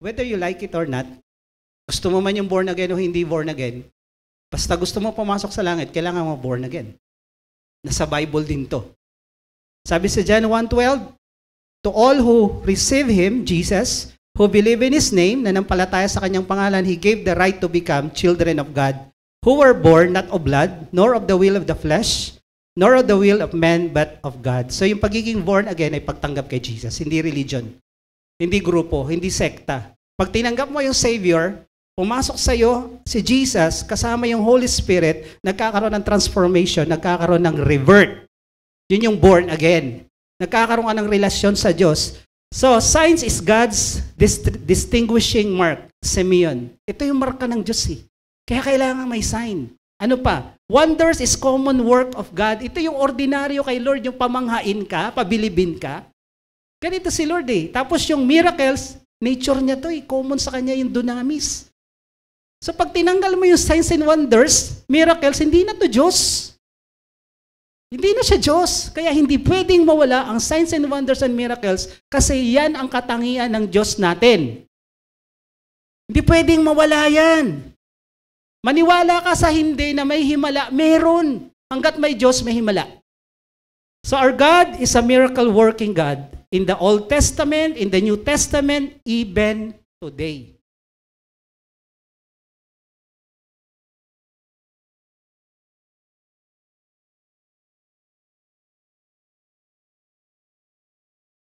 whether you like it or not, gusto mo man yung born again o hindi born again, basta gusto mo pumasok sa langit, kailangan mo born again. Nasa Bible din to. Sabi sa John 1:12, to all who receive Him, Jesus, who believe in His name, nanampalataya sa Kanyang pangalan, He gave the right to become children of God, who were born not of blood, nor of the will of the flesh, nor of the will of man, but of God. So yung pagiging born again ay pagtanggap kay Jesus, hindi religion, hindi grupo, hindi sekta. Pag tinanggap mo yung Savior, pumasok sa iyo si Jesus, kasama yung Holy Spirit, nagkakaroon ng transformation, nagkakaroon ng revert. Yun yung born again. Nagkakaroon ka ng relasyon sa Diyos. So, signs is God's distinguishing mark, Simeon. Ito yung marka ng Diyos eh. Kaya kailangan may sign. Ano pa? Wonders is common work of God. Ito yung ordinaryo kay Lord, yung pamanghain ka, pabilibin ka. Ganito si Lord eh. Tapos yung miracles, nature niya to eh. Common sa kanya yung dunamis. So pag tinanggal mo yung signs and wonders, miracles, hindi na to Diyos. Hindi na siya Diyos. Kaya hindi pwedeng mawala ang signs and wonders and miracles kasi yan ang katangian ng Diyos natin. Hindi pwedeng mawala yan. Maniwala ka sa hindi na may himala, meron. Hanggat may Diyos, may himala. So our God is a miracle-working God in the Old Testament, in the New Testament, even today.